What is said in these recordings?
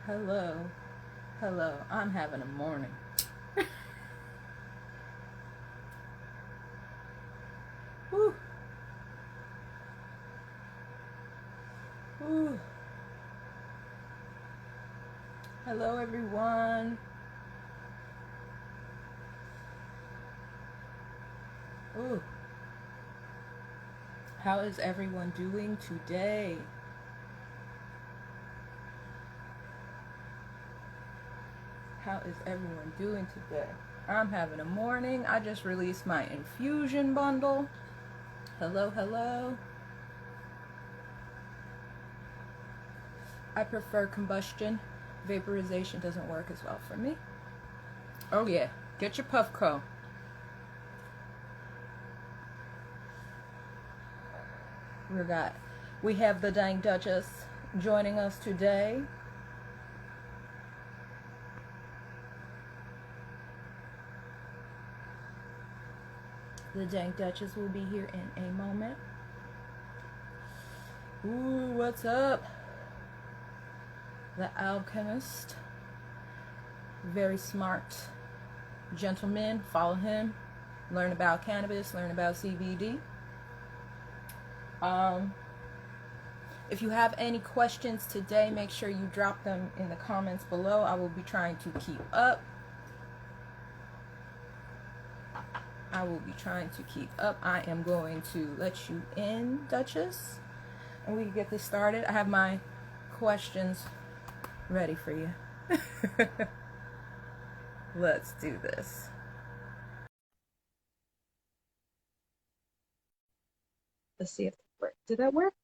Hello. Hello. I'm having a morning. Whew. Whew. Hello, everyone. Ooh. How is everyone doing today? How is everyone doing today? I'm having a morning. I just released my infusion bundle. Hello, hello. I prefer combustion. Vaporization doesn't work as well for me. Oh yeah, get your Puffco. We have the Dank Duchess joining us today. The Dank Duchess will be here in a moment. Ooh, what's up? The Alchemist. Very smart gentleman. Follow him. Learn about cannabis. Learn about CBD. If you have any questions today, make sure you drop them in the comments below. I will be trying to keep up. I am going to let you in, Duchess, and we can get this started. I have my questions ready for you. Let's do this. Let's see if it worked. Did that work?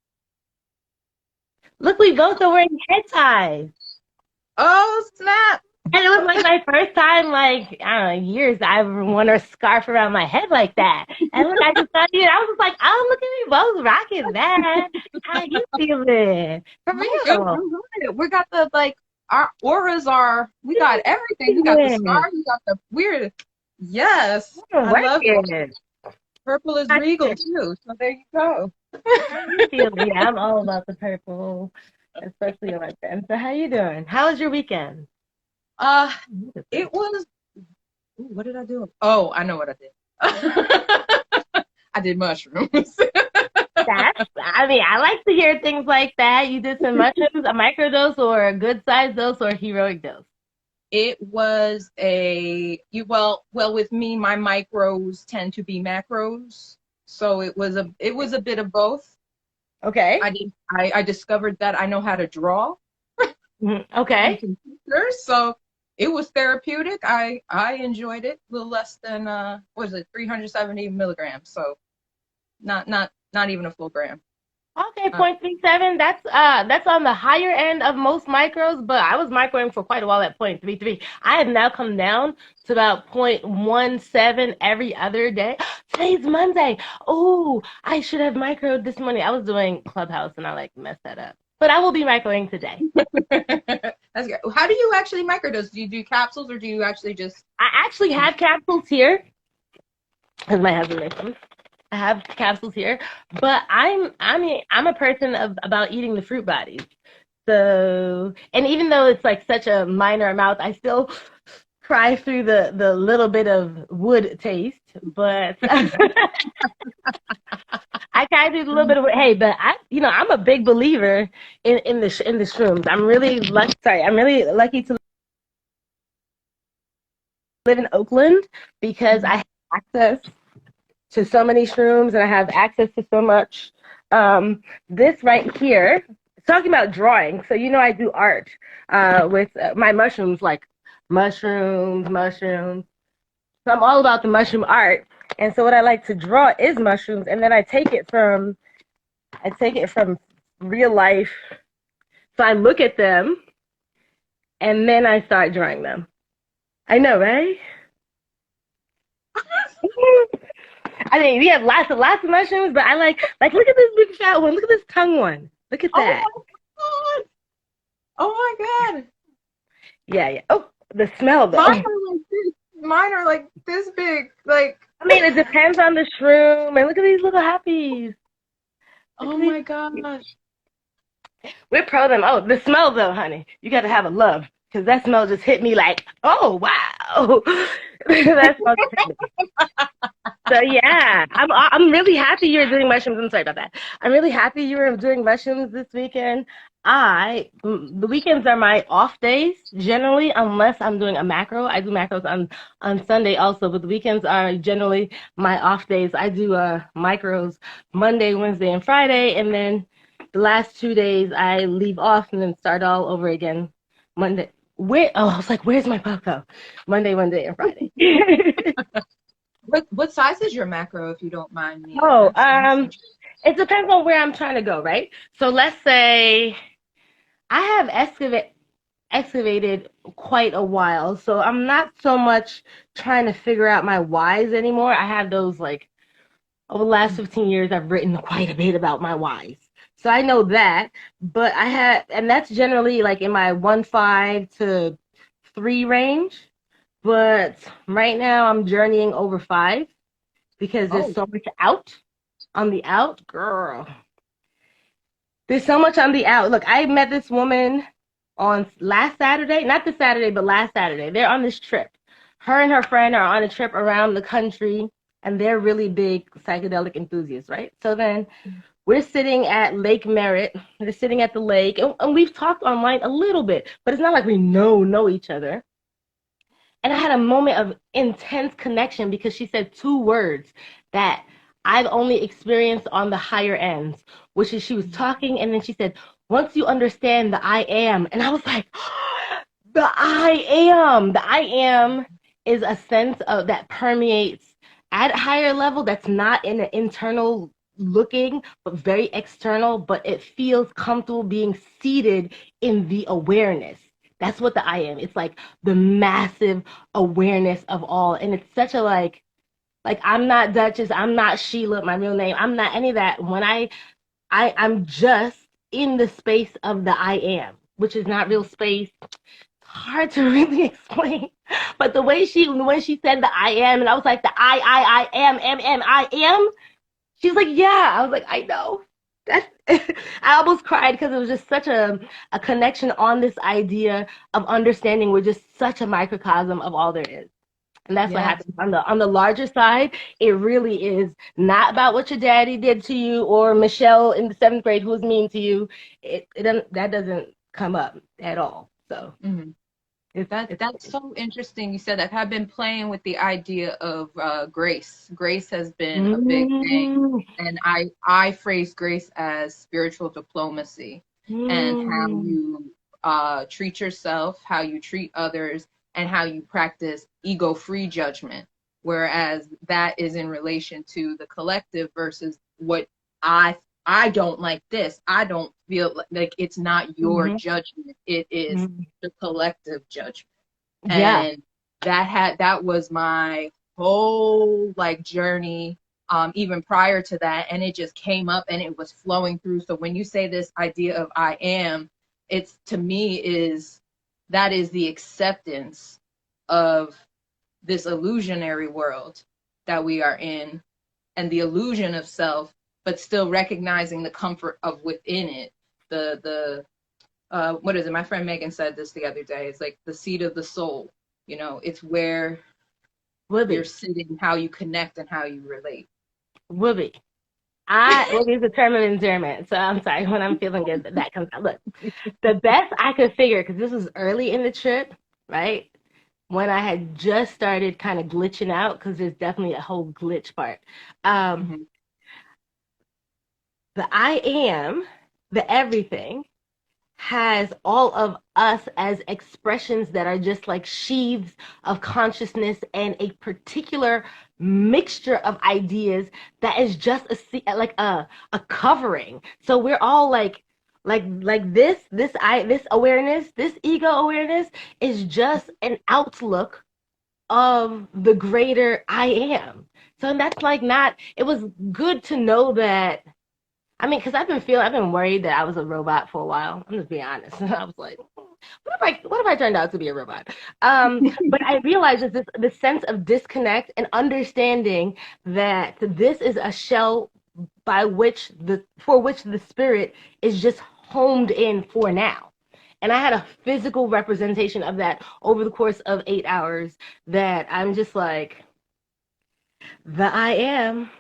Look, we both are wearing head ties. Oh, snap! And it was like my first time, like, I don't know, years I've worn a scarf around my head like that. And look, I just saw you, and I was just like, oh, look at me both rocking that. How you feeling? For I'm good. real. I'm good. We got the, like, our auras are, we got everything. We got the scarf, we got the weird. Yes, I love it. Purple is regal too, so there you go. How you feeling? Yeah, I'm all about the purple, especially like that. So how you doing? How was your weekend? It was, what did I do? Oh, I know what I did. I did mushrooms. I mean, I like to hear things like that. You did some mushrooms, a microdose or a good size dose or a heroic dose. It was well, with me, my micros tend to be macros. So it was a bit of both. Okay. I discovered that I know how to draw. Okay. So it was therapeutic. I enjoyed it. A little less than what is it, 370 milligrams. So not even a full gram. Okay, 0.37. That's on the higher end of most micros, but I was microing for quite a while at 0.33. I have now come down to about 0.17 every other day. Today's Monday. Oh, I should have microed this morning. I was doing Clubhouse and I like messed that up. But I will be microing today. That's good. How do you actually microdose? Do you do capsules or do you actually just? I actually have capsules here because my husband makes them. I have capsules here, but I'm a person of about eating the fruit bodies. So, and even though it's like such a minor amount, I still cry through the little bit of wood taste, but I cry through a little bit of hey, but I'm a big believer in the shrooms. I'm really lucky. Sorry, I'm really lucky to live in Oakland because I have access to so many shrooms and I have access to so much. This right here, talking about drawing. So I do art with my mushrooms, like mushrooms. So I'm all about the mushroom art. And so what I like to draw is mushrooms, and then I take it from real life. So I look at them, and then I start drawing them. I know, right? I mean, we have lots of mushrooms, but I like look at this big fat one. Look at this tongue one. Look at that. Oh my god. Yeah. Oh, the smell though. Mine are like this big. Like, I mean, it depends on the shroom. And look at these little happies. Oh my gosh. We're pro them. Oh, the smell though, honey. You got to have a love because that smell just hit me like, oh wow, that smell just hit me. So yeah, I'm really happy you're doing mushrooms. I'm sorry about that. I'm really happy you were doing mushrooms this weekend. The weekends are my off days generally, unless I'm doing a macro. I do macros on Sunday also, but the weekends are generally my off days. I do micros Monday, Wednesday, and Friday, and then the last 2 days I leave off and then start all over again Monday. I was like, where's my puffo? Monday, Wednesday, and Friday. What size is your macro, if you don't mind me Oh, asking? it depends on where I'm trying to go, right? So let's say I have excavated quite a while, so I'm not so much trying to figure out my whys anymore. I have those like over the last 15 years, I've written quite a bit about my whys. So I know that, but and that's generally like in my 1.5 to 3 range. But right now I'm journeying over 5 because there's so much on the out, girl. There's so much on the out. Look, I met this woman on last Saturday, not this Saturday, but last Saturday. They're on this trip. Her and her friend are on a trip around the country, and they're really big psychedelic enthusiasts, right? So then we're sitting at Lake Merritt. They're sitting at the lake, and we've talked online a little bit, but it's not like we know each other. And I had a moment of intense connection because she said 2 words that I've only experienced on the higher ends, which is she was talking and then she said, once you understand the I am. And I was like, the I am. The I am is a sense of that permeates at a higher level that's not in an internal looking, but very external, but it feels comfortable being seated in the awareness. That's what the I am. It's like the massive awareness of all. And it's such a like I'm not Duchess, I'm not Sheila, my real name. I'm not any of that. When I'm just in the space of the I am, which is not real space. It's hard to really explain. But the way when she said the I am, and I was like the I am, I am, she's like, yeah. I was like, I know. That's I almost cried because it was just such a connection on this idea of understanding we're just such a microcosm of all there is. And that's what happens on the larger side. It really is not about what your daddy did to you or Michelle in the 7th grade who was mean to you. That doesn't come up at all. So that's so interesting. You said that. I've been playing with the idea of grace. Grace has been a big thing, and I phrase grace as spiritual diplomacy and how you treat yourself, how you treat others, and how you practice ego-free judgment. Whereas that is in relation to the collective versus what I don't like this. I don't feel like it's not your judgment. It is the collective judgment. Yeah. And that was my whole like journey, even prior to that. And it just came up and it was flowing through. So when you say this idea of I am, it's to me that is the acceptance of this illusionary world that we are in and the illusion of self, but still recognizing the comfort of within it. What is it? My friend Megan said this the other day. It's like the seat of the soul. You know, it's where you're sitting, how you connect and how you relate. Whoopee. Whoopee is a term of endearment. So I'm sorry, when I'm feeling good, that comes out. Look, the best I could figure, because this was early in the trip, right? When I had just started kind of glitching out, because there's definitely a whole glitch part. The I am, the everything, has all of us as expressions that are just like sheaths of consciousness and a particular mixture of ideas that is just a covering. So we're all like this awareness, this ego awareness is just an outlook of the greater I am. So that's like not, it was good to know that. I mean, because I've been worried that I was a robot for a while. I'm just being honest. I was like, what if I turned out to be a robot? But I realized that this sense of disconnect and understanding that this is a shell for which the spirit is just honed in for now. And I had a physical representation of that over the course of 8 hours that I'm just like, the I am.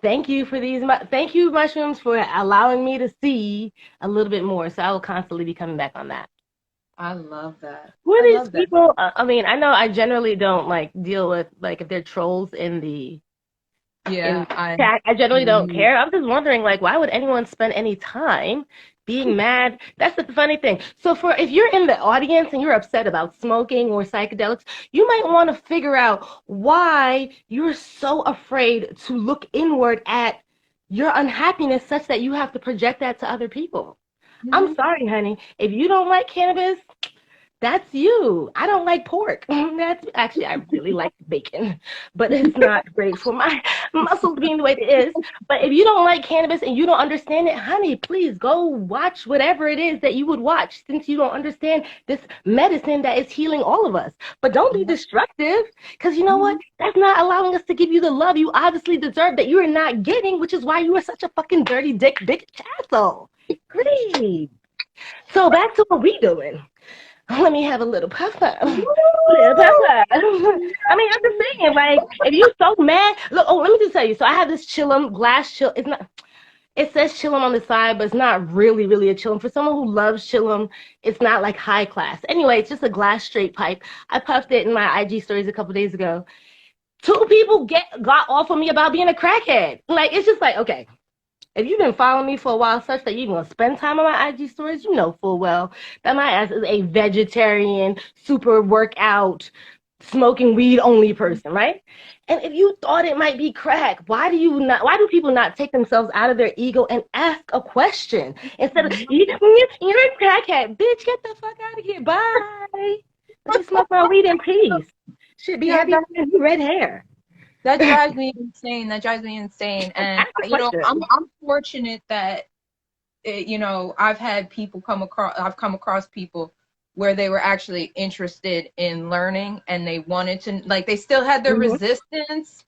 Thank you for these. Thank you, mushrooms, for allowing me to see a little bit more. So I will constantly be coming back on that. I love that. Who are I these love that. people? I mean, I know I generally don't like deal with like if they're trolls in the Yeah, chat. I generally don't care. I'm just wondering, like, why would anyone spend any time being mad? That's the funny thing. So for if you're in the audience and you're upset about smoking or psychedelics, you might want to figure out why you're so afraid to look inward at your unhappiness such that you have to project that to other people. I'm sorry, honey. If you don't like cannabis, that's you. I don't like pork. That's actually, I really like bacon, but it's not great for my muscles being the way it is. But if you don't like cannabis and you don't understand it, honey, please go watch whatever it is that you would watch since you don't understand this medicine that is healing all of us. But don't be destructive because you know what? That's not allowing us to give you the love you obviously deserve that you are not getting, which is why you are such a fucking dirty dick bitch asshole. Please. So back to what we doing. Let me have a little puffer. Little puffer. I mean, I'm just saying, like, if you're so mad, look, oh, let me just tell you. So I have this chillum, glass chill. It's not, it says chillum on the side, but it's not really a chillum. For someone who loves chillum, it's not like high class. Anyway, it's just a glass straight pipe. I puffed it in my IG stories a couple days ago. 2 people got off of me about being a crackhead. Like, it's just like, okay. If you've been following me for a while, such that you're going to spend time on my IG stories, you know full well that my ass is a vegetarian, super workout, smoking weed only person, right? And if you thought it might be crack, why do people not take themselves out of their ego and ask a question instead of, you're a crackhead, bitch, get the fuck out of here, bye. Let me smoke my weed in peace. Should be happy with red hair. That drives me insane. And you know, I'm fortunate that I've come across people where they were actually interested in learning and they wanted to, like, they still had their resistance.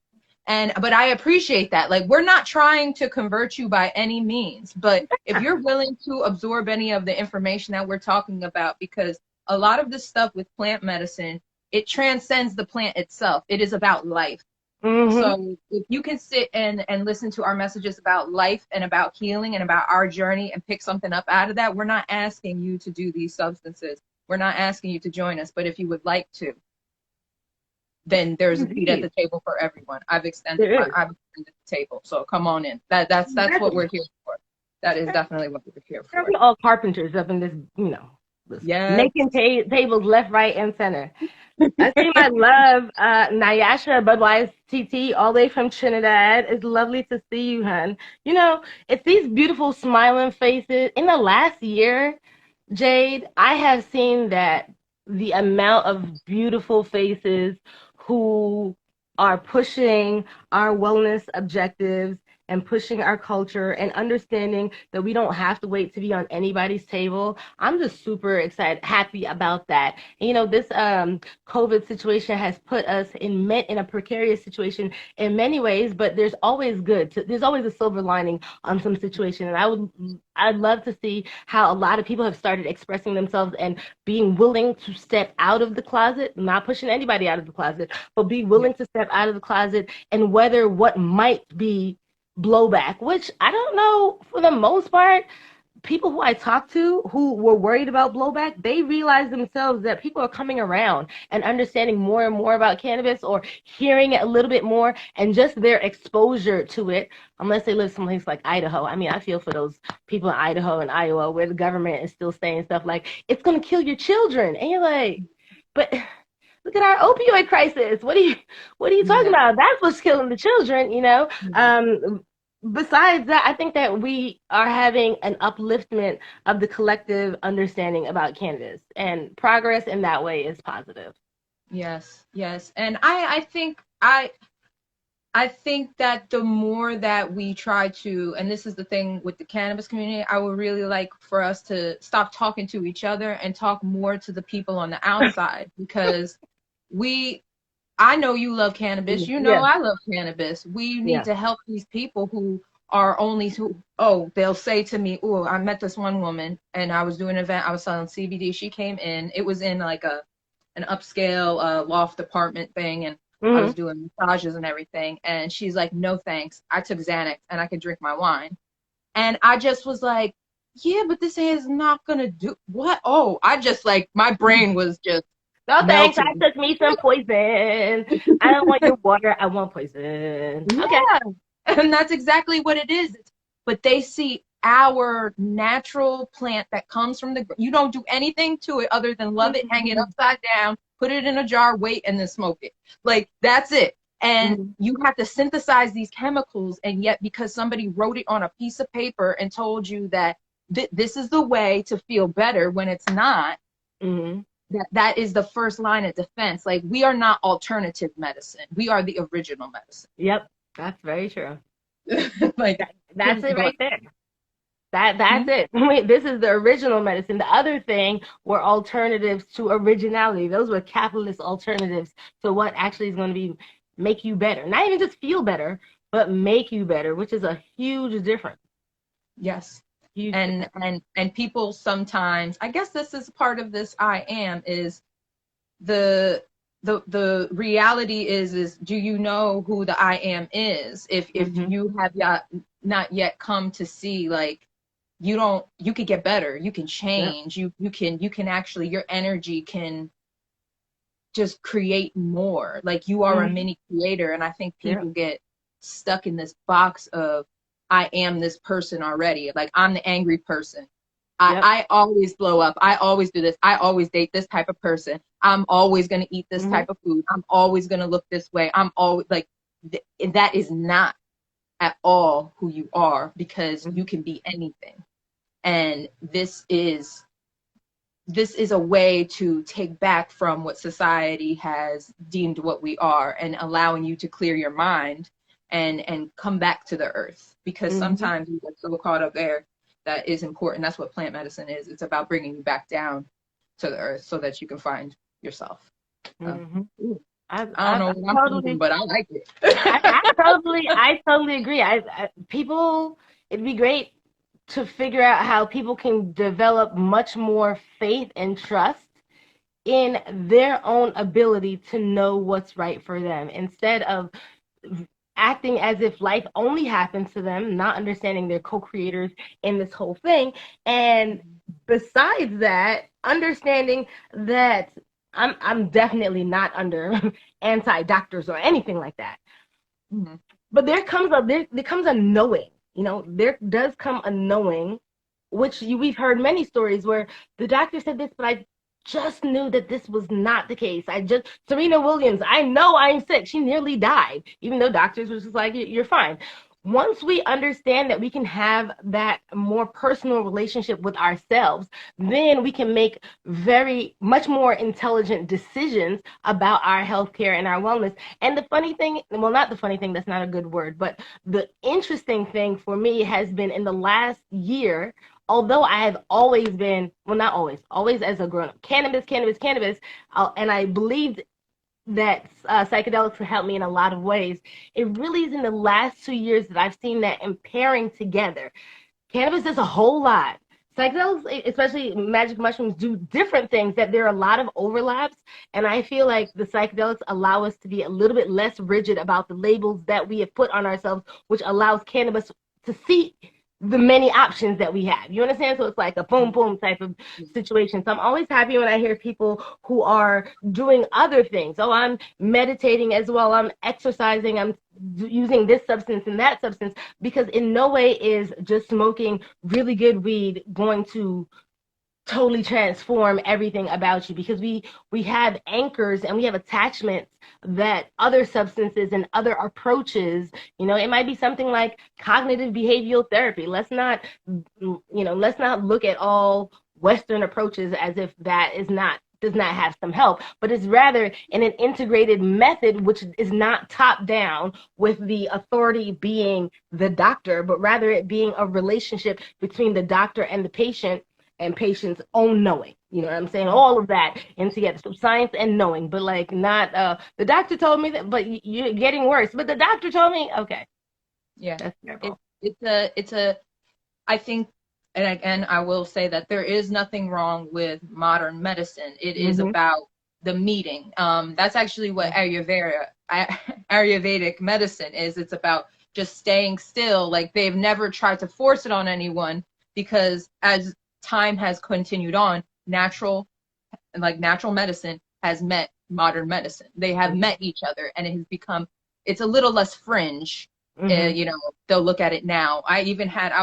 But I appreciate that. Like, we're not trying to convert you by any means, but if you're willing to absorb any of the information that we're talking about, because a lot of this stuff with plant medicine, it transcends the plant itself. It is about life. So if you can sit and listen to our messages about life and about healing and about our journey and pick something up out of that, we're not asking you to do these substances. We're not asking you to join us. But if you would like to, then there's a seat at the table for everyone. I've extended the table. So come on in. That's what we're here for. That is definitely what we're here for. We're all carpenters up in this, making tables left, right, and center. I see my love, Nyasha Budwise TT, all the way from Trinidad. It's lovely to see you, hun. You know, it's these beautiful smiling faces. In the last year, Jade, I have seen that the amount of beautiful faces who are pushing our wellness objectives and pushing our culture and understanding that we don't have to wait to be on anybody's table. I'm just super excited, happy about that. And, this COVID situation has put us in a precarious situation in many ways, but there's always there's always a silver lining on some situation. And I'd love to see how a lot of people have started expressing themselves and being willing to step out of the closet, not pushing anybody out of the closet, but be willing to step out of the closet and weather what might be blowback, which I don't know, for the most part, people who I talked to who were worried about blowback, they realized themselves that people are coming around and understanding more and more about cannabis or hearing it a little bit more, and just their exposure to it, unless they live someplace like Idaho. I mean, I feel for those people in Idaho and Iowa where the government is still saying stuff like, it's going to kill your children. And you're like, but look at our opioid crisis. What are you talking about? That's what's killing the children, Besides that, I think that we are having an upliftment of the collective understanding about cannabis, and progress in that way is positive. Yes. And I think that the more that we try to, and this is the thing with the cannabis community, I would really like for us to stop talking to each other and talk more to the people on the outside, because I know you love cannabis. I love cannabis. We need to help these people who are only they'll say to me, oh, I met this one woman and I was doing an event, I was selling CBD. She came in, it was in like an upscale loft apartment thing, and I was doing massages and everything. And she's like, no thanks. I took Xanax and I could drink my wine. And I just was like, yeah, but this is not gonna do what? Oh, I just like my brain was just no thanks. melting. I took me some poison. I don't want your water. I want poison. Yeah. Okay. And that's exactly what it is. But they see our natural plant that comes from you don't do anything to it other than love it, hang it upside down, put it in a jar, wait, and then smoke it. Like, that's it. And you have to synthesize these chemicals, and yet because somebody wrote it on a piece of paper and told you that this is the way to feel better when it's not, that is the first line of defense. Like, we are not alternative medicine. We are the original medicine. Yep, that's very true. Like, that's it right there. That's it. I mean, this is the original medicine. The other thing were alternatives to originality. Those were capitalist alternatives to what actually is going to make you better. Not even just feel better, but make you better, which is a huge difference. Yes. And people sometimes, I guess this is part of this is the reality is do you know who the I am is? If you have not yet come to see, like, you could get better, you can change, you can actually, your energy can just create more. Like, you are a mini creator. And I think people get stuck in this box of, I am this person already. Like, I'm the angry person. I always blow up. I always do this. I always date this type of person. I'm always going to eat this type of food. I'm always going to look this way. I'm always like, that is not at all who you are, because you can be anything. And this is a way to take back from what society has deemed what we are, and allowing you to clear your mind and come back to the earth. Because sometimes we get so caught up there. That is important. That's what plant medicine is. It's about bringing you back down to the earth so that you can find yourself. I don't know what I'm thinking, but I like it. I totally agree. It'd be great to figure out how people can develop much more faith and trust in their own ability to know what's right for them, instead of acting as if life only happens to them, not understanding they're co-creators in this whole thing. And besides that, understanding that I'm definitely not under anti-doctors or anything like that. But there comes a knowing, there does come a knowing, which we've heard many stories where the doctor said this, but I just knew that this was not the case. Serena Williams, I know I'm sick. She nearly died, even though doctors was just like, you're fine. Once we understand that we can have that more personal relationship with ourselves, then we can make much more intelligent decisions about our healthcare and our wellness. And the funny thing, well, not the funny thing, that's not a good word, but the interesting thing for me has been in the last year, although I have always been, well, not always as a grown-up, cannabis, and I believed that psychedelics would help me in a lot of ways. It really is in the last 2 years that I've seen that in pairing together. Cannabis does a whole lot. Psychedelics, especially magic mushrooms, do different things, that there are a lot of overlaps. And I feel like the psychedelics allow us to be a little bit less rigid about the labels that we have put on ourselves, which allows cannabis to see the many options that we have. You understand? So it's like a boom, boom type of situation. So I'm always happy when I hear people who are doing other things. Oh, I'm meditating as well. I'm exercising. I'm using this substance and that substance, because in no way is just smoking really good weed going to totally transform everything about you, because we have anchors and we have attachments that other substances and other approaches, it might be something like cognitive behavioral therapy. Let's not look at all Western approaches as if that does not have some help, but it's rather in an integrated method, which is not top down with the authority being the doctor, but rather it being a relationship between the doctor and the patient, and patient's own knowing. You know what I'm saying? All of that in together. So science and knowing, but like not, the doctor told me that, but you're getting worse. But the doctor told me, okay. Yeah. That's terrible. I think, and again, I will say that there is nothing wrong with modern medicine. It is about the meeting. That's actually what Ayurvedic medicine is. It's about just staying still. Like, they've never tried to force it on anyone, because as time has continued on, natural medicine has met modern medicine. They have met each other, and it has become, it's a little less fringe. They'll look at it now. I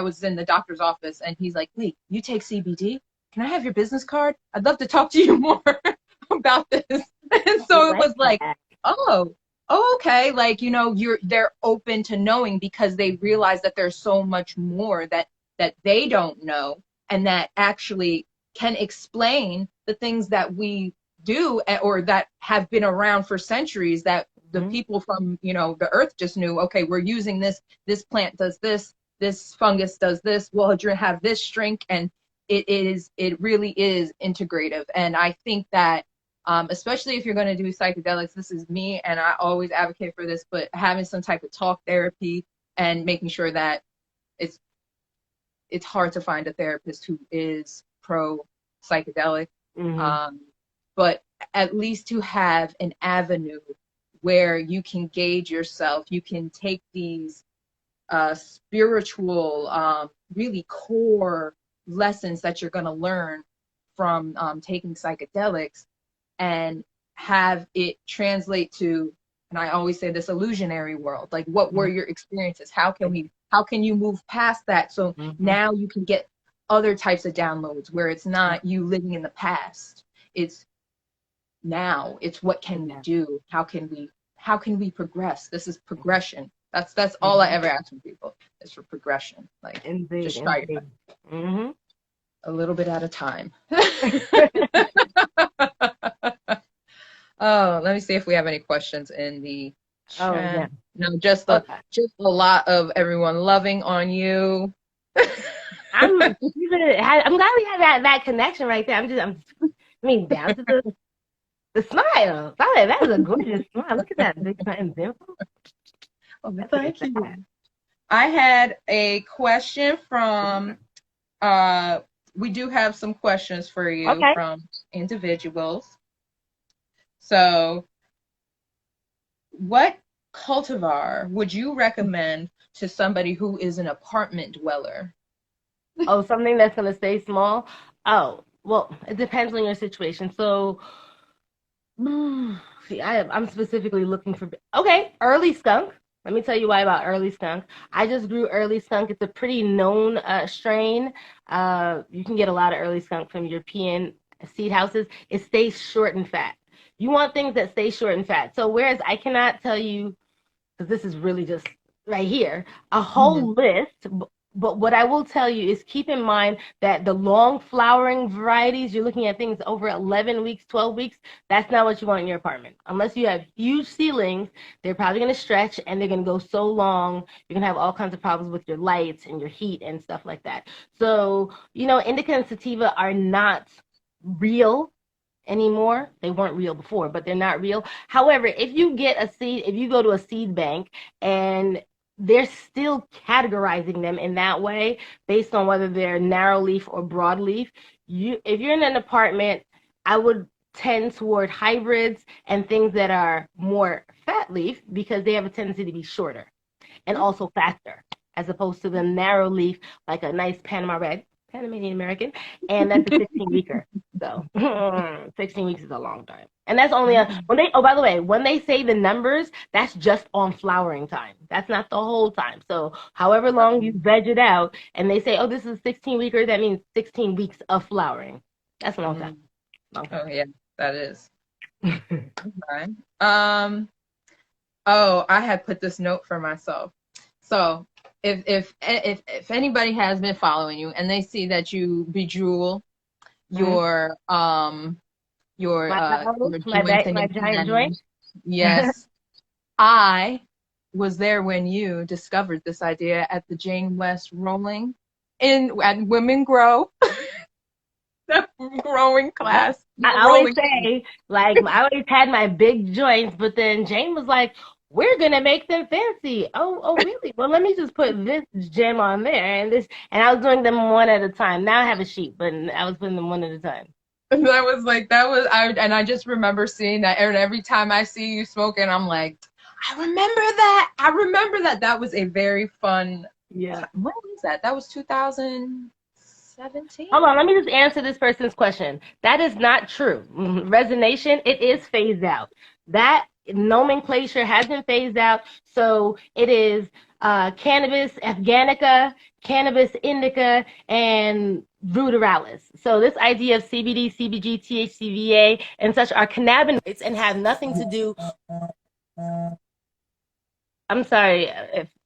was in the doctor's office, and he's like, "Wait, you take CBD? Can I have your business card? I'd love to talk to you more about this." And so it was like, oh, okay. Like, they're open to knowing, because they realize that there's so much more that they don't know, and that actually can explain the things that we do, or that have been around for centuries, that the people from, the earth just knew, okay, we're using this plant does this fungus does this, we'll have this drink. And it really is integrative. And I think that, especially if you're going to do psychedelics, this is me, and I always advocate for this, but having some type of talk therapy, and making sure that it's hard to find a therapist who is pro psychedelic, but at least to have an avenue where you can gauge yourself. You can take these spiritual, really core lessons that you're going to learn from taking psychedelics, and have it translate to, and I always say, this illusionary world. Like, what were your experiences? How can you move past that? So now you can get other types of downloads, where it's not you living in the past. It's now. It's what can we do? How can we progress? This is progression. That's all I ever ask from people, is for progression. Like, just try it a little bit at a time. Oh, let me see if we have any questions in the chat. Oh, yeah. No, just a lot of everyone loving on you. I'm glad we have that connection right there. Down to the smile. That is a gorgeous smile. Look at that big fine dimple. Oh, thank you. I had a question from, we do have some questions for you from individuals. So, what cultivar would you recommend to somebody who is an apartment dweller? Oh, something that's going to stay small? Oh, well, it depends on your situation. So, see, I'm specifically looking for, early skunk. Let me tell you why about early skunk. I just grew early skunk. It's a pretty known strain. You can get a lot of early skunk from European seed houses. It stays short and fat. You want things that stay short and fat. So whereas I cannot tell you, because this is really just right here, a whole list, but what I will tell you is keep in mind that the long flowering varieties, you're looking at things over 11 weeks, 12 weeks, that's not what you want in your apartment. Unless you have huge ceilings, they're probably going to stretch, and they're going to go so long, you're going to have all kinds of problems with your lights and your heat and stuff like that. So, indica and sativa are not real anymore. They weren't real before, but they're not real. However, if you go to a seed bank and they're still categorizing them in that way based on whether they're narrow leaf or broad leaf, if you're in an apartment, I would tend toward hybrids and things that are more fat leaf, because they have a tendency to be shorter and also faster, as opposed to the narrow leaf, like a nice Panama red, Panamanian American, and that's a 16-weeker. So 16 weeks is a long time. And that's only by the way, when they say the numbers, that's just on flowering time. That's not the whole time. So however long you veg it out, and they say, this is a 16-weeker, that means 16 weeks of flowering. That's a long time. Oh, yeah, that is. Okay. I had put this note for myself. So if anybody has been following you and they see that you bejewel your joint, my giant joint. Yes. I was there when you discovered this idea at the Jane West rolling at Women Grow. The growing class. I always say, I always had my big joints, but then Jane was like, we're gonna make them fancy. Oh, really? Well, let me just put this gem on there and this, and I was doing them one at a time. Now I have a sheet, but I was putting them one at a time. That was like I just remember seeing that, and every time I see you smoking, I'm like, I remember that. I remember that. That was a very fun. Yeah. When was that? That was 2017. Hold on, let me just answer this person's question. That is not true. Resonation, it is phased out. That nomenclature has been phased out. So it is cannabis afghanica, cannabis indica, and ruderalis. So this idea of CBD, CBG, THCVA, and such are cannabinoids and have nothing to do. I'm sorry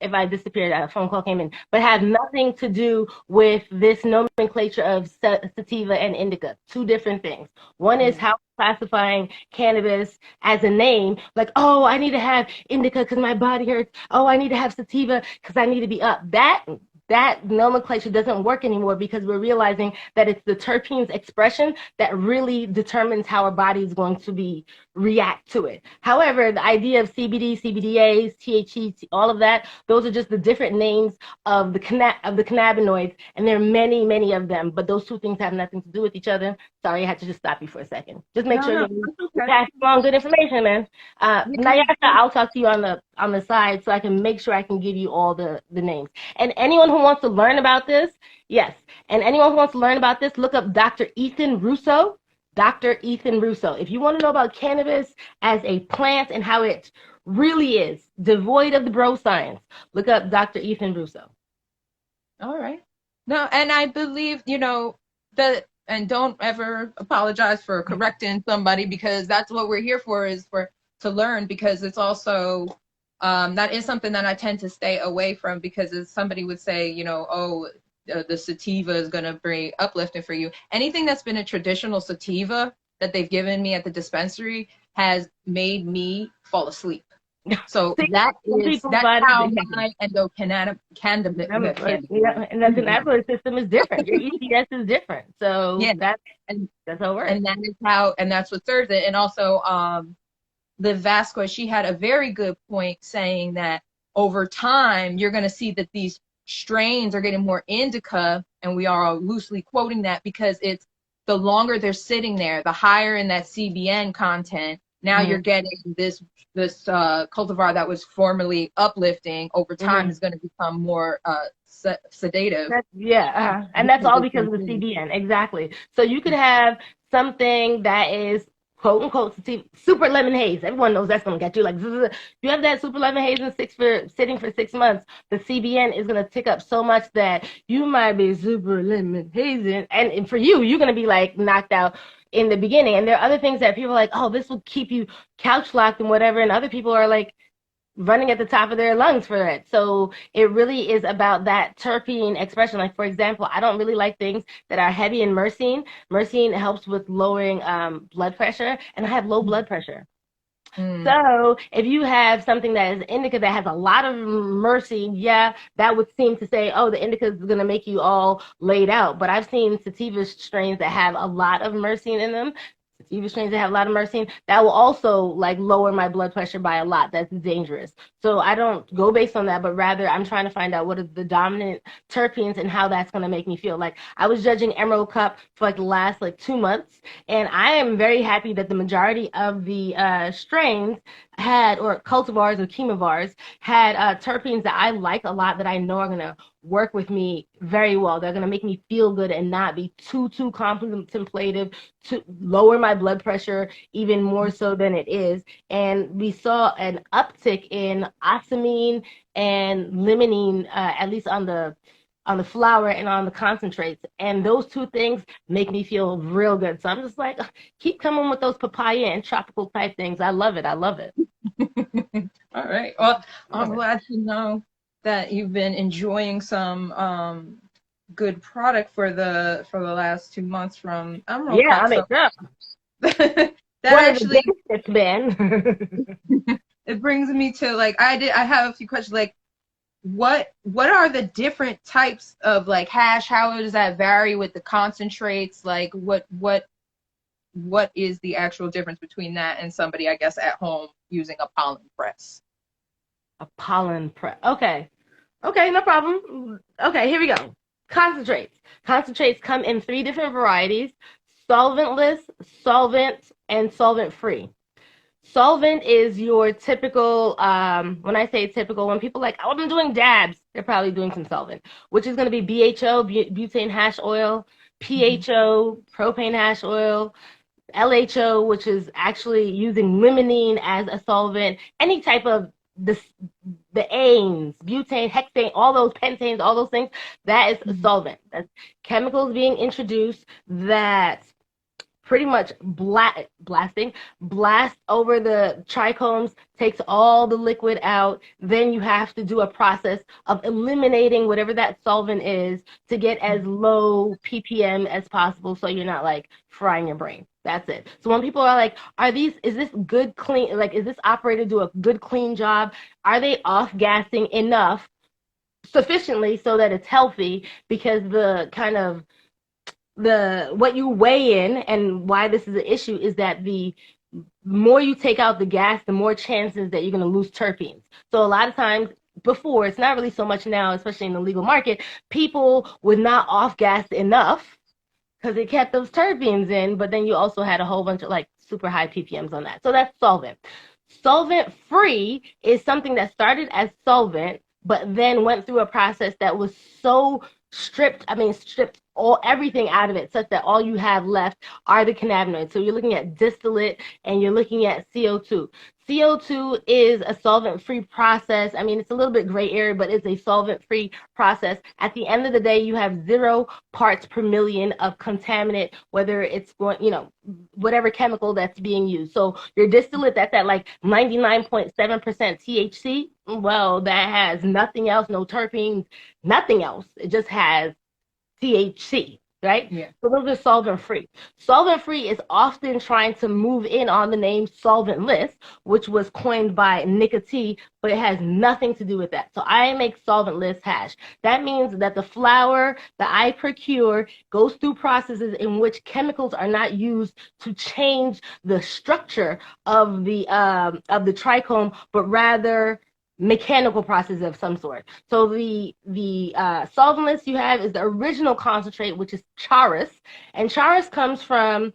if I disappeared. A phone call came in, but have nothing to do with this nomenclature of sativa and indica. Two different things. One is how classifying cannabis as a name, like, oh, I need to have indica because my body hurts. Oh, I need to have sativa because I need to be up. That nomenclature doesn't work anymore because we're realizing that it's the terpenes expression that really determines how our body is going to react to it. However, the idea of CBD, CBDAs, THC, all of that, those are just the different names of the cannabinoids, and there are many, many of them, but those two things have nothing to do with each other. Sorry, I had to just stop you for a second. Just make sure you pass along good information, man. Nayaka, I'll talk to you on the side so I can make sure I can give you all the names. And anyone who wants to learn about this, yes. And anyone who wants to learn about this, look up Dr. Ethan Russo. Dr. Ethan Russo. If you want to know about cannabis as a plant and how it really is devoid of the bro science, look up Dr. Ethan Russo. All right. No, and I believe, that, and don't ever apologize for correcting somebody, because that's what we're here for, is to learn, because it's also that is something that I tend to stay away from, because as somebody would say, oh, the sativa is going to bring uplifting for you. Anything that's been a traditional sativa that they've given me at the dispensary has made me fall asleep. So that's how my endocannabinoid and the cannabinoid system is different. Your ECS is different. So yeah, that's how it works. And that's what serves it. And also Liv Vasquez, she had a very good point saying that over time you're going to see that these strains are getting more indica, and we are loosely quoting that because it's the longer they're sitting there, the higher in that CBN content. Now you're getting this cultivar that was formerly uplifting over time is going to become more sedative. And that's all because of the CBN. Exactly. So you could have something that is quote unquote super lemon haze. Everyone knows that's gonna get you like you have that super lemon haze sitting for 6 months. The CBN is gonna tick up so much that you might be super lemon hazing, and for you're gonna be like knocked out in the beginning. And there are other things that people are like, oh, this will keep you couch locked and whatever, and other people are like running at the top of their lungs for it. So it really is about that terpene expression. Like, for example, I don't really like things that are heavy in myrcene. Myrcene helps with lowering blood pressure, and I have low blood pressure. So if you have something that is indica that has a lot of myrcene, that would seem to say, oh, the indica is going to make you all laid out. But I've seen sativa strains that have a lot of myrcene in them. Sativa strains that have a lot of myrcene, that will also like lower my blood pressure by a lot. That's dangerous. So I don't go based on that, but rather I'm trying to find out what are the dominant terpenes and how that's going to make me feel. Like I was judging Emerald Cup for like the last 2 months, and I am very happy that the majority of the strains had, or cultivars or chemovars, had terpenes that I like a lot, that I know are going to work with me very well. They're going to make me feel good and not be too contemplative, to lower my blood pressure even more so than it is. And we saw an uptick in ocimene and limonene, at least on the flower and on the concentrates. And those two things make me feel real good. So I'm just like, keep coming with those papaya and tropical type things. I love it. All right. Well, I'm glad to know that you've been enjoying some good product for the last 2 months from Emerald. Yeah, I mean, that actually it's been. It brings me to I have a few questions, like what are the different types of like hash? How does that vary with the concentrates? Like what is the actual difference between that and somebody, I guess, at home using a pollen press? A pollen press. Okay. Okay, no problem. Okay, here we go. Concentrates. Concentrates come in 3 different varieties: solventless, solvent, and solvent-free. Solvent is your typical, when I say typical, when people like, oh, I'm doing dabs, they're probably doing some solvent, which is going to be BHO, butane hash oil, PHO, propane hash oil, LHO, which is actually using limonene as a solvent, any type of the anes, butane, hexane, all those pentanes, all those things, that is a solvent. That's chemicals being introduced that pretty much blast over the trichomes, takes all the liquid out. Then you have to do a process of eliminating whatever that solvent is to get as low ppm as possible, so you're not like frying your brain. That's it. So when people are like, is this good clean, like, is this operator do a good clean job? Are they off gassing enough sufficiently so that it's healthy? Because the kind of what you weigh in, and why this is an issue, is that the more you take out the gas, the more chances that you're going to lose terpenes. So a lot of times before, it's not really so much now, especially in the legal market, people would not off gas enough because it kept those terpenes in, but then you also had a whole bunch of like super high ppms on that. So that's solvent. Solvent free is something that started as solvent, but then went through a process that was so stripped everything out of it, such that all you have left are the cannabinoids. So you're looking at distillate and you're looking at CO2. CO2 is a solvent-free process. I mean, it's a little bit gray area, but it's a solvent-free process. At the end of the day, you have 0 parts per million of contaminant, whether it's going, whatever chemical that's being used. So your distillate that's at like 99.7% THC, well, that has nothing else, no terpenes, nothing else. It just has THC, right? Yeah. So those are solvent-free. Solvent-free is often trying to move in on the name solventless, which was coined by Nicotine, but it has nothing to do with that. So I make solventless hash. That means that the flower that I procure goes through processes in which chemicals are not used to change the structure of the trichome, but rather mechanical process of some sort. So the solventless you have is the original concentrate, which is charas, and charas comes from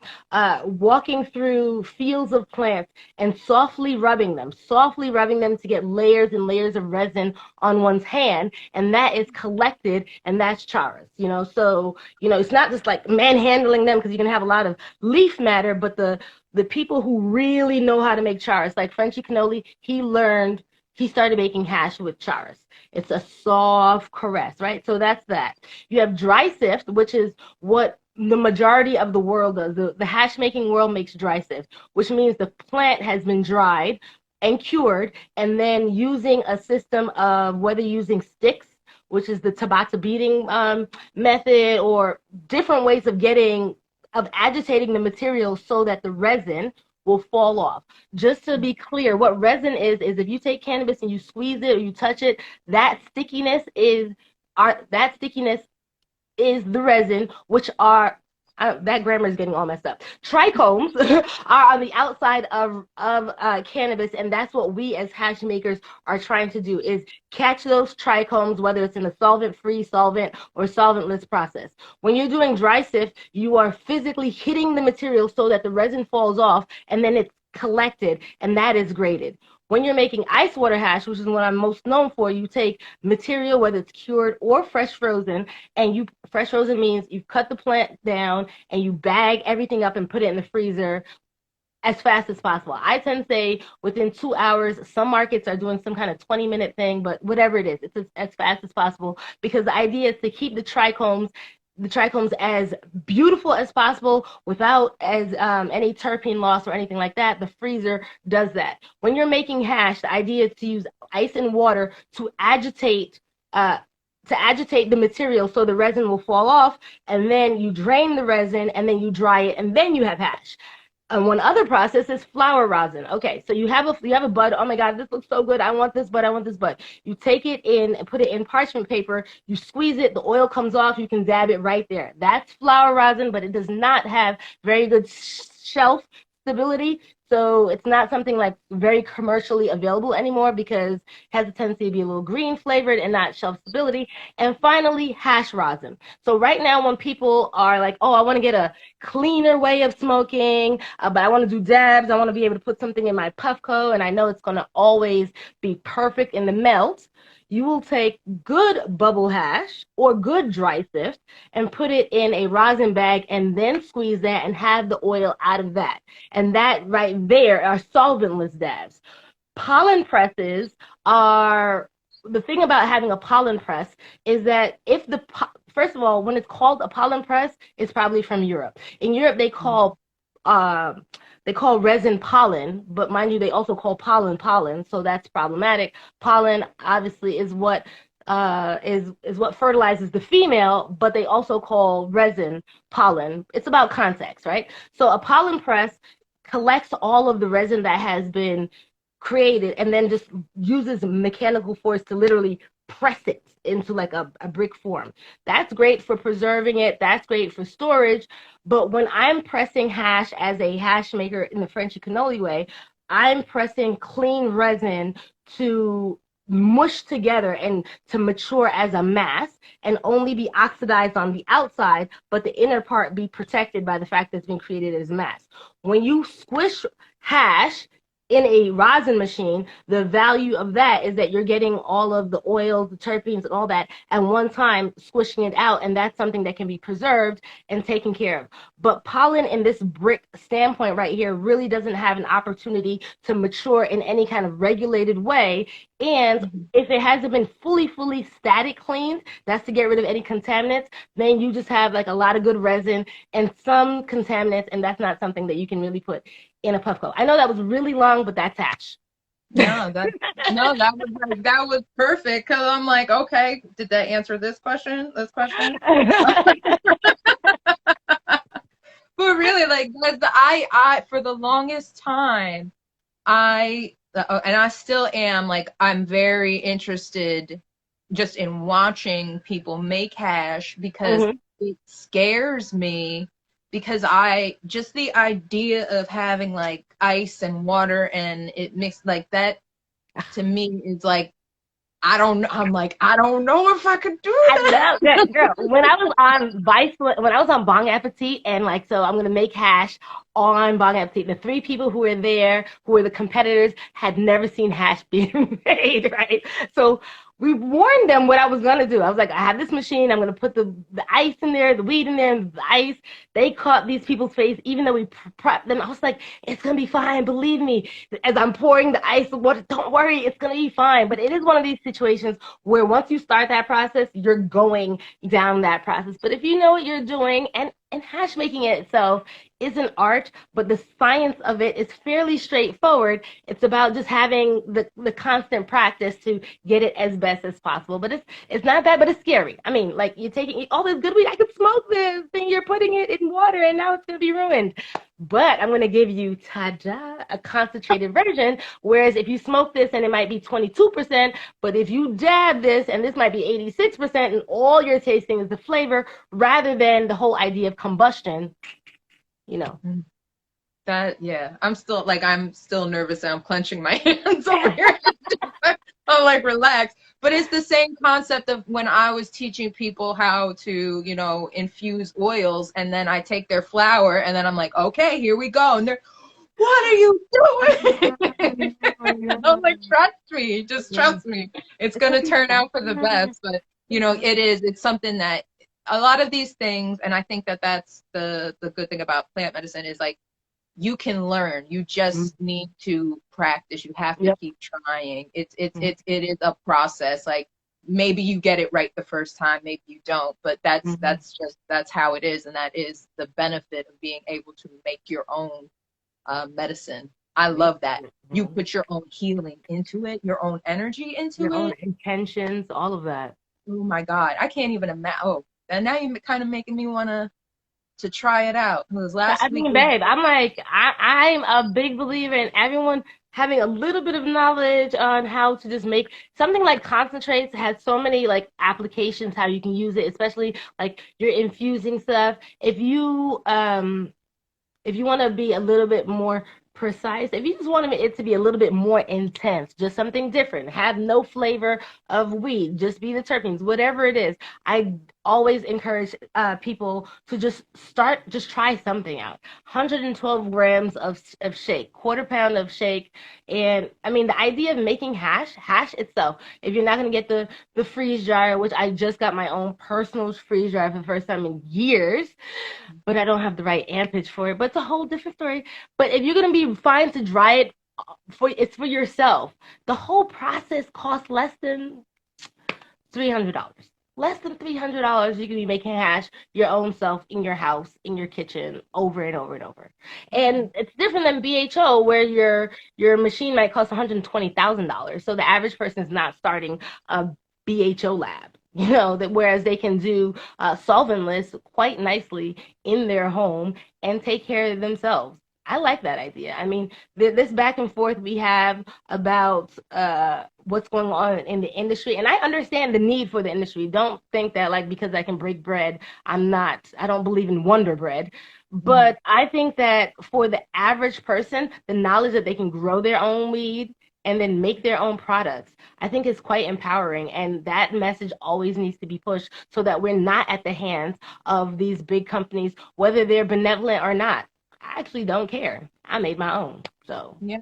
walking through fields of plants and softly rubbing them to get layers and layers of resin on one's hand, and that is collected, and that's charas. So it's not just like manhandling them, because you can have a lot of leaf matter, but the people who really know how to make charas, like Frenchy Cannoli, he started making hash with charas. It's a soft caress, right? So that's that. You have dry sift, which is what the majority of the world does. The hash making world makes dry sift, which means the plant has been dried and cured, and then using a system of whether using sticks, which is the Tabata beating method, or different ways of agitating the material so that the resin will fall off. Just to be clear, what resin is if you take cannabis and you squeeze it or you touch it, that stickiness is the resin, which are that grammar is getting all messed up. Trichomes are on the outside of cannabis, and that's what we as hash makers are trying to do, is catch those trichomes, whether it's in a solvent-free, solvent, or solventless process. When you're doing dry sift, you are physically hitting the material so that the resin falls off, and then it's collected, and that is graded. When you're making ice water hash, which is what I'm most known for, you take material, whether it's cured or fresh frozen, and fresh frozen means you cut the plant down and you bag everything up and put it in the freezer as fast as possible. I tend to say within 2 hours. Some markets are doing some kind of 20-minute thing, but whatever it is, it's as fast as possible, because the idea is to keep the trichomes as beautiful as possible without any terpene loss or anything like that. The freezer does that. When you're making hash, the idea is to use ice and water to agitate the material so the resin will fall off, and then you drain the resin, and then you dry it, and then you have hash. And one other process is flower rosin. Okay, so you have a bud. Oh my God, this looks so good. I want this bud. You take it in and put it in parchment paper. You squeeze it. The oil comes off. You can dab it right there. That's flower rosin, but it does not have very good shelf stability. So it's not something like very commercially available anymore because it has a tendency to be a little green flavored and not shelf stability. And finally, hash rosin. So right now, when people are like, oh, I want to get a cleaner way of smoking, but I want to do dabs, I want to be able to put something in my Puffco, and I know it's going to always be perfect in the melt. You will take good bubble hash or good dry sift and put it in a rosin bag and then squeeze that and have the oil out of that. And that right there are solventless dabs. Pollen presses are the thing about having a pollen press is that if the first of all, when it's called a pollen press, it's probably from Europe. In Europe, uh, they call resin pollen, but mind you, they also call pollen, so that's problematic. Pollen obviously is what fertilizes the female, but they also call resin pollen. It's about context, right? So a pollen press collects all of the resin that has been created and then just uses mechanical force to literally press it into like a brick form. That's great for preserving it. That's great for storage. But when I'm pressing hash as a hash maker in the Frenchy cannoli way, I'm pressing clean resin to mush together and to mature as a mass and only be oxidized on the outside, but the inner part be protected by the fact that it's been created as mass. When you squish hash in a rosin machine, the value of that is that you're getting all of the oils, the terpenes, and all that at one time, squishing it out, and that's something that can be preserved and taken care of. But pollen in this brick standpoint right here really doesn't have an opportunity to mature in any kind of regulated way. And if it hasn't been fully static cleaned, that's to get rid of any contaminants, then you just have like a lot of good resin and some contaminants, and that's not something that you can really put in a Puffco. I know that was really long, but that's hash. No, that was perfect because I'm like, okay, did that answer this question? This question? But really, like, I for the longest time, and I still am like, I'm very interested just in watching people make hash because it scares me because I just the idea of having like ice and water and it mixed like that to me is like I'm like I don't know if I could do I that. love that girl. When I was on when I was on Bong Appetit, and like, so I'm gonna make hash on Bong Appetit. The three people who were there, who were the competitors, had never seen hash being made, right? So we warned them what I was gonna do. I was like, I have this machine. I'm gonna put the ice in there, the weed in there, and the ice. They caught these people's face, even though we prepped them. I was like, it's gonna be fine. Believe me. As I'm pouring the ice, what? Don't worry, it's gonna be fine. But it is one of these situations where once you start that process, you're going down that process. But if you know what you're doing, and hash making it itself is an art, but the science of it is fairly straightforward. It's about just having the constant practice to get it as best as possible. But it's not bad, but it's scary. I mean, like you're taking all this good weed, I could smoke this, and you're putting it in water, and now it's gonna be ruined. But I'm gonna give you a concentrated version. Whereas if you smoke this and it might be 22%, but if you dab this and this might be 86%, and all you're tasting is the flavor rather than the whole idea of combustion, you know. That I'm still nervous and I'm clenching my hands over here. I'm like relax. But it's the same concept of when I was teaching people how to, infuse oils and then I take their flour and then I'm like, okay, here we go. And they're, what are you doing? I'm like, trust me, just trust me. It's gonna turn out for the best. But it's something that a lot of these things, and I think that that's the good thing about plant medicine is like you can learn. You just need to practice. You have to keep trying. It is a process. Like maybe you get it right the first time, maybe you don't, but that's how it is, and that is the benefit of being able to make your own medicine. I love that. You put your own healing into it, your own energy into your it, own intentions, all of that. Oh my God, I can't even imagine. Oh, and now you're kind of making me want to try it out. Because last week, babe, I'm like, I'm a big believer in everyone having a little bit of knowledge on how to just make something like concentrates. Has so many like applications how you can use it, especially like you're infusing stuff. If if you want to be a little bit more precise, if you just want it to be a little bit more intense, just something different, have no flavor of weed, just be the terpenes, whatever it is, I always encourage people to just try something out. 112 grams of shake, quarter pound of shake. And I mean, the idea of making hash itself, if you're not going to get the freeze dryer, which I just got my own personal freeze dryer for the first time in years, but I don't have the right ampage for it. But it's a whole different story. But if you're going to be fine to dry it, it's for yourself. The whole process costs less than $300. Less than $300, you can be making hash your own self in your house, in your kitchen, over and over and over. And it's different than BHO, where your machine might cost $120,000. So the average person is not starting a BHO lab. Whereas they can do solventless quite nicely in their home and take care of themselves. I like that idea. I mean, this back and forth we have about what's going on in the industry, and I understand the need for the industry. Don't think that like because I can break bread, I don't believe in Wonder Bread. But I think that for the average person, the knowledge that they can grow their own weed and then make their own products, I think is quite empowering. And that message always needs to be pushed so that we're not at the hands of these big companies, whether they're benevolent or not. I actually don't care. I made my own. So yeah,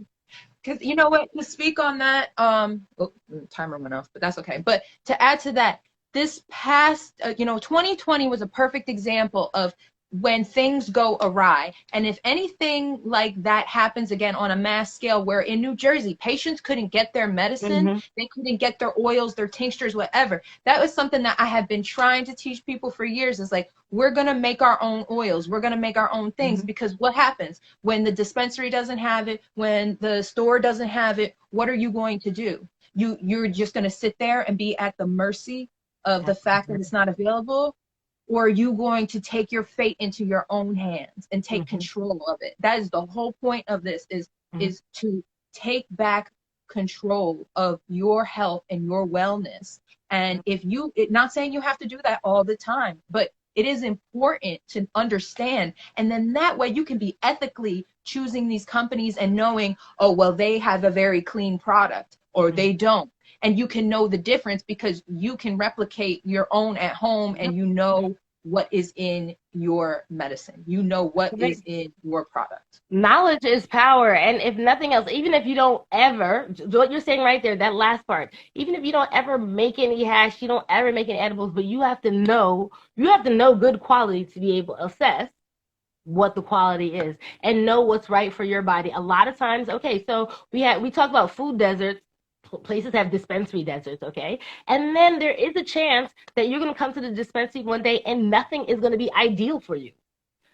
because you know what, to speak on that, the timer went off, but that's okay. But to add to that, this past 2020 was a perfect example of when things go awry. And if anything like that happens again on a mass scale, where in New Jersey patients couldn't get their medicine, they couldn't get their oils, their tinctures, whatever, that was something that I have been trying to teach people for years. Is like, we're going to make our own oils, we're going to make our own things, because what happens when the dispensary doesn't have it, when the store doesn't have it? What are you going to do? You're just going to sit there and be at the mercy of the fact that it's not available? Or are you going to take your fate into your own hands and take control of it? That is the whole point of this, is to take back control of your health and your wellness. And not saying you have to do that all the time, but it is important to understand. And then that way you can be ethically choosing these companies and knowing, oh, well, they have a very clean product or they don't. And you can know the difference because you can replicate your own at home, and you know what is in your medicine. You know what is in your product. Knowledge is power. And if nothing else, even if you don't ever, what you're saying right there, that last part, even if you don't ever make any hash, you don't ever make any edibles, but you have to know good quality to be able to assess what the quality is and know what's right for your body. A lot of times, okay, so we talk about food deserts. Places have dispensary deserts, okay? And then there is a chance that you're going to come to the dispensary one day and nothing is going to be ideal for you.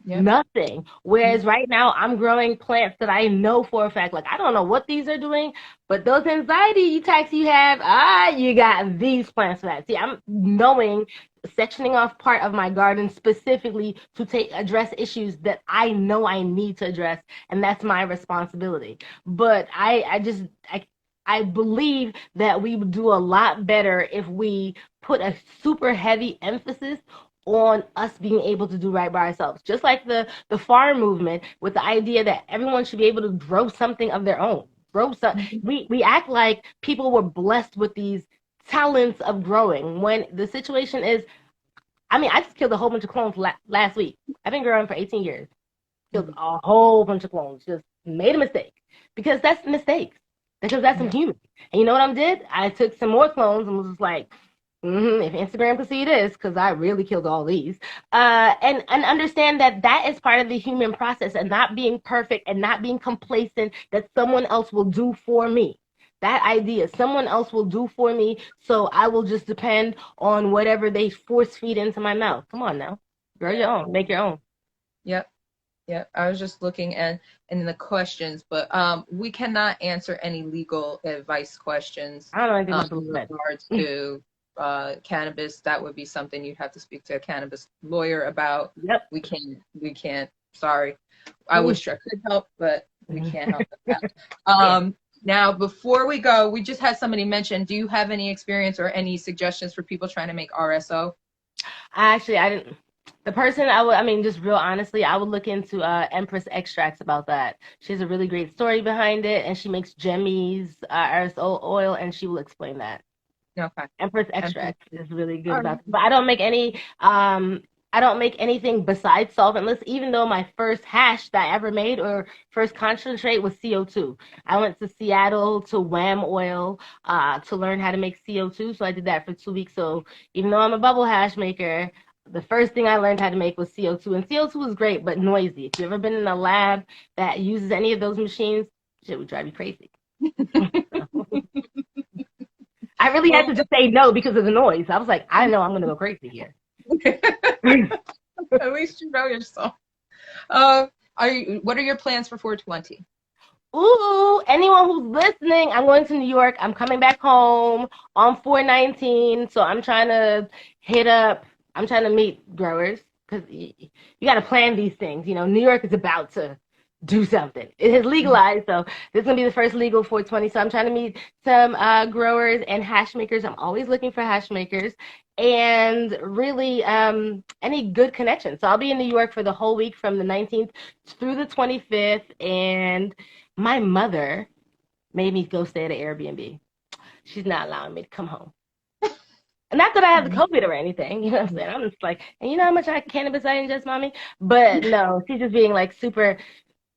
Yep. Nothing. Whereas right now I'm growing plants that I know for a fact, like, I don't know what these are doing, but those anxiety attacks you have, you got these plants for that. See, I'm sectioning off part of my garden specifically to address issues that I know I need to address, and that's my responsibility. But I believe that we would do a lot better if we put a super heavy emphasis on us being able to do right by ourselves. Just like the farm movement, with the idea that everyone should be able to grow something of their own. We act like people were blessed with these talents of growing, when the situation is, I mean, I just killed a whole bunch of clones last week. I've been growing for 18 years. Killed a whole bunch of clones. Just made a mistake. Because that's mistakes. Because that's some human. And you know what I did? I took some more clones and was just like, if Instagram could see this, because I really killed all these. And understand that is part of the human process, and not being perfect and not being complacent that someone else will do for me. That idea, someone else will do for me, so I will just depend on whatever they force feed into my mouth. Come on now. Grow your own. Make your own. Yep. Yeah, I was just looking in the questions, but we cannot answer any legal advice questions in regards to cannabis. That would be something you'd have to speak to a cannabis lawyer about. Yep. We can't. Sorry. I wish I could help, but we can't help with that. Now, before we go, we just had somebody mention, do you have any experience or any suggestions for people trying to make RSO? Actually, I didn't. The person just real honestly, I would look into Empress Extracts about that. She has a really great story behind it, and she makes Jemmy's aerosol oil, and she will explain that. Okay. Empress Extract is really good All about right. it. But I don't make anything besides solventless, even though my first hash that I ever made or first concentrate was CO2. I went to Seattle to Wham Oil to learn how to make CO2. So I did that for 2 weeks. So even though I'm a bubble hash maker, the first thing I learned how to make was CO2. And CO2 is great, but noisy. If you've ever been in a lab that uses any of those machines, shit would drive you crazy. I really had to just say no because of the noise. I was like, I know I'm going to go crazy here. At least you know yourself. What are your plans for 420? Ooh, anyone who's listening, I'm going to New York. I'm coming back home on 4/19. So I'm trying to meet growers because you got to plan these things. You know, New York is about to do something. It has legalized, so this is going to be the first legal 420. So I'm trying to meet some growers and hash makers. I'm always looking for hash makers and really any good connections. So I'll be in New York for the whole week from the 19th through the 25th, and my mother made me go stay at an Airbnb. She's not allowing me to come home. Not that I have the COVID or anything, you know what I'm saying? I'm just like, and you know how much cannabis I ingest, mommy? But no, she's just being like super,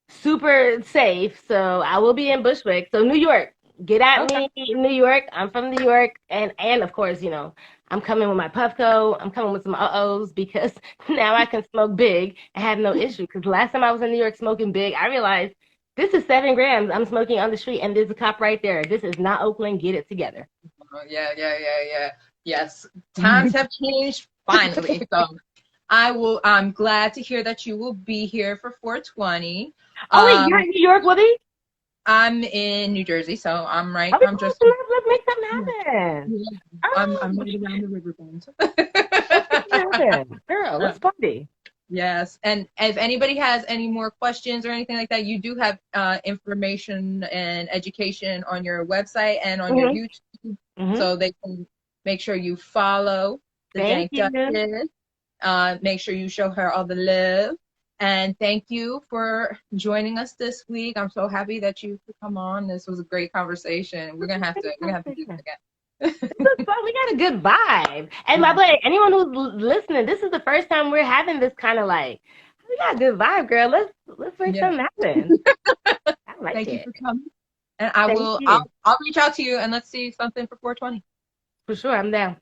super safe. So I will be in Bushwick. So New York, get at me in New York. I'm from New York. And of course, you know, I'm coming with my Puffco. I'm coming with some uh-ohs because now I can smoke big and have no issue. Because last time I was in New York smoking big, I realized this is 7 grams I'm smoking on the street, and there's a cop right there. This is not Oakland. Get it together. Yeah. Yes, times have changed finally. So I'm glad to hear that you will be here for 420. Oh wait, you're in New York, Woody? I'm in New Jersey, so I'm right. Okay, I'm just. let's make something happen. I'm Oh, right around the river bend. Girl, let's party. Yes, and if anybody has any more questions or anything like that, you do have information and education on your website and on your YouTube, so they can make sure you follow the Dank Duchess. Make sure you show her all the love. And thank you for joining us this week. I'm so happy that you could come on. This was a great conversation. We're gonna have to do this again. We got a good vibe. And by the way, anyone who's listening, this is the first time we're having this kind of like, we got a good vibe, girl. Let's make something happen. I like Thank it. you for coming. And I'll reach out to you and let's see something for 420. For sure, I'm down.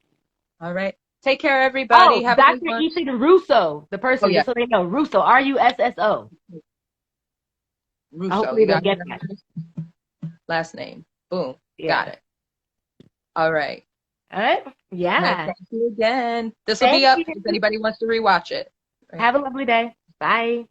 All right. Take care, everybody. Oh, Dr. Ethan Russo, the person, just so they know, Russo, Russo. Russo. Hopefully they'll get that. Last name. Boom. Got it. All right. Yeah. Thank you again. This will be up if anybody wants to rewatch it. Have a lovely day. Bye.